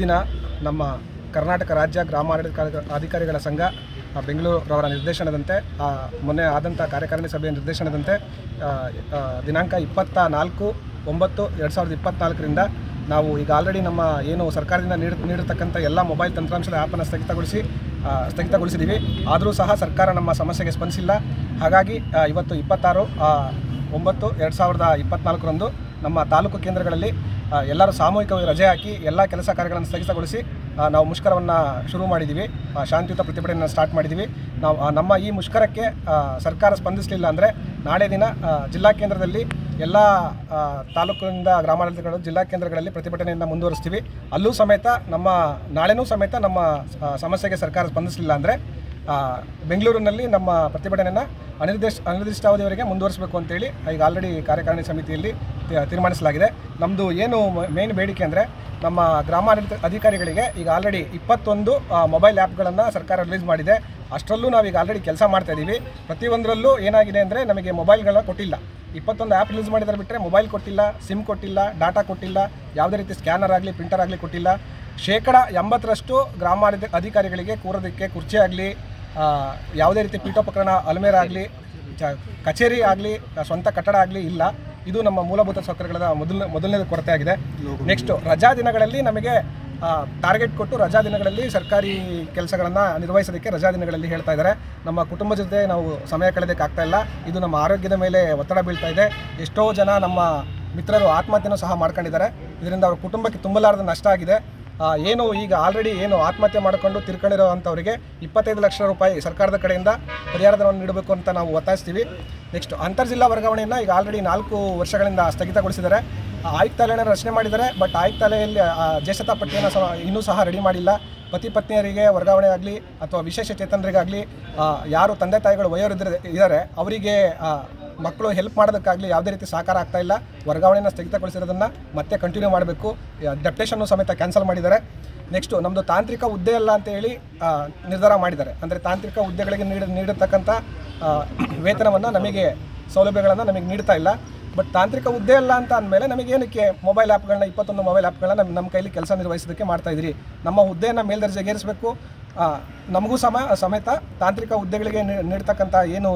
ದಿನ ನಮ್ಮ ಕರ್ನಾಟಕ ರಾಜ್ಯ ಗ್ರಾಮಾಡಳಿತ ಅಧಿಕಾರಿಗಳ ಸಂಘ ಬೆಂಗಳೂರವರ ನಿರ್ದೇಶನದಂತೆ ಮೊನ್ನೆ ಆದಂಥ ಕಾರ್ಯಕಾರಿಣಿ ಸಭೆಯ ನಿರ್ದೇಶನದಂತೆ ದಿನಾಂಕ 24/9/2024ರಿಂದ ನಾವು ಈಗ ಆಲ್ರೆಡಿ ನಮ್ಮ ಏನು ಸರ್ಕಾರದಿಂದ ನೀಡಿರ್ತಕ್ಕಂಥ ಎಲ್ಲ ಮೊಬೈಲ್ ತಂತ್ರಾಂಶದ ಆ್ಯಪನ್ನು ಸ್ಥಗಿತಗೊಳಿಸಿದ್ದೀವಿ. ಆದರೂ ಸಹ ಸರ್ಕಾರ ನಮ್ಮ ಸಮಸ್ಯೆಗೆ ಸ್ಪಂದಿಸಿಲ್ಲ. ಹಾಗಾಗಿ ಇವತ್ತು 26/9/2024ರಂದು ನಮ್ಮ ತಾಲೂಕು ಕೇಂದ್ರಗಳಲ್ಲಿ ಎಲ್ಲರೂ ಸಾಮೂಹಿಕವಾಗಿ ರಜೆ ಹಾಕಿ ಎಲ್ಲ ಕೆಲಸ ಕಾರ್ಯಗಳನ್ನು ಸ್ಥಗಿತಗೊಳಿಸಿ ನಾವು ಮುಷ್ಕರವನ್ನು ಶುರು ಮಾಡಿದ್ದೀವಿ. ಶಾಂತಿಯುತ ಪ್ರತಿಭಟನೆಯನ್ನು ಸ್ಟಾರ್ಟ್ ಮಾಡಿದ್ದೀವಿ. ನಮ್ಮ ಈ ಮುಷ್ಕರಕ್ಕೆ ಸರ್ಕಾರ ಸ್ಪಂದಿಸಲಿಲ್ಲ ಅಂದರೆ ನಾಳೆ ದಿನ ಜಿಲ್ಲಾ ಕೇಂದ್ರದಲ್ಲಿ ಎಲ್ಲ ತಾಲೂಕಿನಿಂದ ಗ್ರಾಮಾಡಳಿತಗಳು ಜಿಲ್ಲಾ ಕೇಂದ್ರಗಳಲ್ಲಿ ಪ್ರತಿಭಟನೆಯನ್ನು ಮುಂದುವರಿಸ್ತೀವಿ. ಅಲ್ಲೂ ಸಮೇತ ನಾಳೆನೂ ಸಮೇತ ನಮ್ಮ ಸಮಸ್ಯೆಗೆ ಸರ್ಕಾರ ಸ್ಪಂದಿಸಲಿಲ್ಲ ಅಂದರೆ ಬೆಂಗಳೂರಿನಲ್ಲಿ ನಮ್ಮ ಪ್ರತಿಭಟನೆಯನ್ನು ಅನಿರ್ದಿಷ್ಟಾವಧಿಯವರೆಗೆ ಮುಂದುವರಿಸಬೇಕು ಅಂತೇಳಿ ಈಗ ಆಲ್ರೆಡಿ ಕಾರ್ಯಕಾರಿಣಿ ಸಮಿತಿಯಲ್ಲಿ ತೀರ್ಮಾನಿಸಲಾಗಿದೆ. ನಮ್ಮದು ಏನು ಮೇನ್ ಬೇಡಿಕೆ ಅಂದರೆ ನಮ್ಮ ಗ್ರಾಮಾಡಳಿತ ಅಧಿಕಾರಿಗಳಿಗೆ ಈಗ ಆಲ್ರೆಡಿ 21 ಮೊಬೈಲ್ ಆ್ಯಪ್ಗಳನ್ನು ಸರ್ಕಾರ ರಿಲೀಸ್ ಮಾಡಿದೆ. ಅಷ್ಟರಲ್ಲೂ ನಾವೀಗ ಆಲ್ರೆಡಿ ಕೆಲಸ ಮಾಡ್ತಾಯಿದ್ದೀವಿ. ಪ್ರತಿಯೊಂದರಲ್ಲೂ ಏನಾಗಿದೆ ಅಂದರೆ ನಮಗೆ ಮೊಬೈಲ್ಗಳನ್ನ ಕೊಟ್ಟಿಲ್ಲ. 21 ಆ್ಯಪ್ ರಿಲೀಸ್ ಮಾಡಿದರೆ ಬಿಟ್ಟರೆ ಮೊಬೈಲ್ ಕೊಟ್ಟಿಲ್ಲ, ಸಿಮ್ ಕೊಟ್ಟಿಲ್ಲ, ಡಾಟಾ ಕೊಟ್ಟಿಲ್ಲ, ಯಾವುದೇ ರೀತಿ ಸ್ಕ್ಯಾನರ್ ಆಗಲಿ ಪ್ರಿಂಟರ್ ಆಗಲಿ ಕೊಟ್ಟಿಲ್ಲ. 80% ಗ್ರಾಮಾಡಳಿತ ಅಧಿಕಾರಿಗಳಿಗೆ ಕೂರೋದಕ್ಕೆ ಕುರ್ಚಿ ಆಗಲಿ, ಯಾವುದೇ ರೀತಿ ಪೀಠೋಪಕರಣ ಅಲ್ಮೇರ ಆಗಲಿ, ಕಚೇರಿ ಆಗಲಿ, ಸ್ವಂತ ಕಟ್ಟಡ ಆಗಲಿ ಇಲ್ಲ. ಇದು ನಮ್ಮ ಮೂಲಭೂತ ಸೌಕರ್ಯಗಳ ಮೊದಲನೇದು ಕೊರತೆ ಆಗಿದೆ. ನೆಕ್ಸ್ಟು ರಜಾ ದಿನಗಳಲ್ಲಿ ನಮಗೆ ಟಾರ್ಗೆಟ್ ಕೊಟ್ಟು ರಜಾ ದಿನಗಳಲ್ಲಿ ಸರ್ಕಾರಿ ಕೆಲಸಗಳನ್ನು ನಿರ್ವಹಿಸೋದಕ್ಕೆ ರಜಾ ದಿನಗಳಲ್ಲಿ ಹೇಳ್ತಾ ಇದ್ದಾರೆ. ನಮ್ಮ ಕುಟುಂಬ ಜೊತೆ ನಾವು ಸಮಯ ಕಳೆಯೋದಕ್ಕೆ ಇಲ್ಲ. ಇದು ನಮ್ಮ ಆರೋಗ್ಯದ ಮೇಲೆ ಒತ್ತಡ ಬೀಳ್ತಾ ಇದೆ. ಎಷ್ಟೋ ಜನ ನಮ್ಮ ಮಿತ್ರರು ಆತ್ಮಹತ್ಯೆನೂ ಸಹ ಮಾಡ್ಕೊಂಡಿದ್ದಾರೆ. ಇದರಿಂದ ಅವ್ರ ಕುಟುಂಬಕ್ಕೆ ತುಂಬಲಾರದ ನಷ್ಟ ಆಗಿದೆ. ಏನು ಈಗ ಆಲ್ರೆಡಿ ಆತ್ಮಹತ್ಯೆ ಮಾಡಿಕೊಂಡು ತಿರ್ಕೊಂಡಿರೋವಂಥವರಿಗೆ 25 ಲಕ್ಷ ರೂಪಾಯಿ ಸರ್ಕಾರದ ಕಡೆಯಿಂದ ಪರಿಹಾರಧನವನ್ನು ನೀಡಬೇಕು ಅಂತ ನಾವು ಒತ್ತಾಯಿಸ್ತೀವಿ. ನೆಕ್ಸ್ಟ್ ಅಂತರ್ಜಿಲ್ಲಾ ವರ್ಗಾವಣೆಯನ್ನು ಈಗ ಆಲ್ರೆಡಿ 4 ವರ್ಷಗಳಿಂದ ಸ್ಥಗಿತಗೊಳಿಸಿದ್ದಾರೆ. ಆಯುಕ್ತಾಲಯನ ರಚನೆ ಮಾಡಿದ್ದಾರೆ. ಬಟ್ ಆಯುಕ್ತಾಲಯಲ್ಲಿ ಜ್ಯೇಷ್ಠತಾ ಪಟ್ಟಿಯನ್ನು ಇನ್ನೂ ಸಹ ರೆಡಿ ಮಾಡಿಲ್ಲ. ಪತಿ ಪತ್ನಿಯರಿಗೆ ವರ್ಗಾವಣೆ ಆಗಲಿ ಅಥವಾ ವಿಶೇಷ ಚೇತನರಿಗಾಗಲಿ ಯಾರು ತಂದೆ ತಾಯಿಗಳು ಇದ್ದಾರೆ ಅವರಿಗೆ ಮಕ್ಕಳು ಹೆಲ್ಪ್ ಮಾಡೋದಕ್ಕಾಗಲಿ ಯಾವುದೇ ರೀತಿ ಸಹಕಾರ ಆಗ್ತಾ ಇಲ್ಲ. ವರ್ಗಾವಣೆಯನ್ನು ಸ್ಥಗಿತಗೊಳಿಸಿರೋದನ್ನು ಮತ್ತೆ ಕಂಟಿನ್ಯೂ ಮಾಡಬೇಕು. ಡೆಪ್ಟೇಷನ್ನು ಸಮೇತ ಕ್ಯಾನ್ಸಲ್ ಮಾಡಿದ್ದಾರೆ. ನೆಕ್ಸ್ಟು ನಮ್ಮದು ತಾಂತ್ರಿಕ ಹುದ್ದೆ ಅಲ್ಲ ಅಂತ ಹೇಳಿ ನಿರ್ಧಾರ ಮಾಡಿದ್ದಾರೆ. ಅಂದರೆ ತಾಂತ್ರಿಕ ಹುದ್ದೆಗಳಿಗೆ ನೀಡತಕ್ಕಂಥ ವೇತನವನ್ನು ನಮಗೆ ಸೌಲಭ್ಯಗಳನ್ನು ನಮಗೆ ನೀಡ್ತಾ ಇಲ್ಲ. ಬಟ್ ತಾಂತ್ರಿಕ ಹುದ್ದೆ ಅಲ್ಲ ಅಂತ ಅಂದಮೇಲೆ ನಮಗೇನಕ್ಕೆ ಮೊಬೈಲ್ ಆ್ಯಪ್ಗಳನ್ನ 21 ಮೊಬೈಲ್ ಆ್ಯಪ್ಗಳನ್ನ ನಮ್ಮ ಕೈಲಿ ಕೆಲಸ ನಿರ್ವಹಿಸೋದಕ್ಕೆ ಮಾಡ್ತಾಯಿದ್ದೀರಿ. ನಮ್ಮ ಹುದ್ದೆಯನ್ನು ಮೇಲ್ದರ್ಜೆಗೇರಿಸಬೇಕು. ನಮಗೂ ಸಮೇತ ತಾಂತ್ರಿಕ ಹುದ್ದೆಗಳಿಗೆ ನೀಡ್ತಕ್ಕಂಥ ಏನು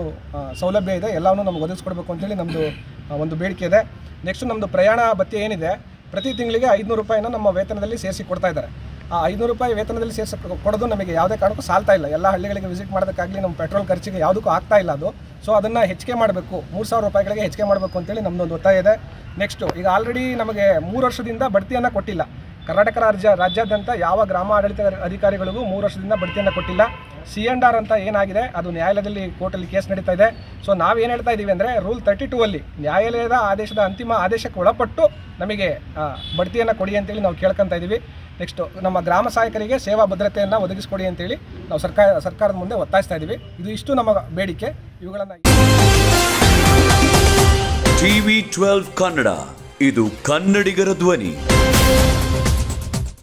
ಸೌಲಭ್ಯ ಇದೆ ಎಲ್ಲವನ್ನೂ ನಮ್ಗೆ ಒದಗಿಸ್ಕೊಡ್ಬೇಕು ಅಂತೇಳಿ ನಮ್ಮದು ಒಂದು ಬೇಡಿಕೆ ಇದೆ. ನೆಕ್ಸ್ಟು ನಮ್ಮದು ಪ್ರಯಾಣ ಭತ್ಯೆ ಏನಿದೆ, ಪ್ರತಿ ತಿಂಗಳಿಗೆ 500 ರೂಪಾಯಿನ ನಮ್ಮ ವೇತನದಲ್ಲಿ ಸೇರಿಸಿ ಕೊಡ್ತಾ ಇದ್ದಾರೆ. ಆ 500 ರೂಪಾಯಿ ವೇತನದಲ್ಲಿ ಸೇರಿಸಿ ಕೊಡೋದು ನಮಗೆ ಯಾವುದೇ ಕಾರಣಕ್ಕೂ ಸಾಲ್ತಾ ಇಲ್ಲ. ಎಲ್ಲ ಹಳ್ಳಿಗಳಿಗೆ ವಿಸಿಟ್ ಮಾಡೋದಕ್ಕಾಗಲಿ ನಮ್ಮ ಪೆಟ್ರೋಲ್ ಖರ್ಚಿಗೆ ಯಾವುದಕ್ಕೂ ಆಗ್ತಾ ಇಲ್ಲ ಅದು. ಸೊ ಅದನ್ನು ಹೆಚ್ಚಿಗೆ ಮಾಡಬೇಕು, 3000 ರೂಪಾಯಿಗಳಿಗೆ ಹೆಚ್ಚಿಗೆ ಮಾಡಬೇಕು ಅಂತೇಳಿ ನಮ್ಮದೊಂದು ಒತ್ತಾಯ ಇದೆ. ನೆಕ್ಸ್ಟು ಈಗ ಆಲ್ರೆಡಿ ನಮಗೆ 3 ವರ್ಷದಿಂದ ಬಡ್ತಿಯನ್ನು ಕೊಟ್ಟಿಲ್ಲ. ಕರ್ನಾಟಕ ರಾಜ್ಯಾದ್ಯಂತ ಯಾವ ಗ್ರಾಮ ಆಡಳಿತ ಅಧಿಕಾರಿಗಳಿಗೂ 3 ವರ್ಷದಿಂದ ಬಡ್ತಿಯನ್ನು ಕೊಟ್ಟಿಲ್ಲ. C&R ಅಂತ ಏನಾಗಿದೆ ಅದು ನ್ಯಾಯಾಲಯದಲ್ಲಿ ಕೋರ್ಟಲ್ಲಿ ಕೇಸ್ ನಡೀತಾ ಇದೆ. ಸೊ ನಾವೇನು ಹೇಳ್ತಾ ಇದ್ದೀವಿ ಅಂದರೆ ರೂಲ್ 32ಅಲ್ಲಿ ನ್ಯಾಯಾಲಯದ ಅಂತಿಮ ಆದೇಶಕ್ಕೆ ಒಳಪಟ್ಟು ನಮಗೆ ಬಡ್ತಿಯನ್ನು ಕೊಡಿ ಅಂತೇಳಿ ನಾವು ಕೇಳ್ಕೊತಾ ಇದ್ದೀವಿ. ನೆಕ್ಸ್ಟು ನಮ್ಮ ಗ್ರಾಮ ಸಹಾಯಕರಿಗೆ ಸೇವಾ ಭದ್ರತೆಯನ್ನು ಒದಗಿಸ್ಕೊಡಿ ಅಂತೇಳಿ ನಾವು ಸರ್ಕಾರದ ಮುಂದೆ ಒತ್ತಾಯಿಸ್ತಾ ಇದ್ದೀವಿ. ಇಷ್ಟು ನಮ್ಮ ಬೇಡಿಕೆ. ಇವುಗಳನ್ನು TV12 ಕನ್ನಡ, ಇದು ಕನ್ನಡಿಗರ ಧ್ವನಿ.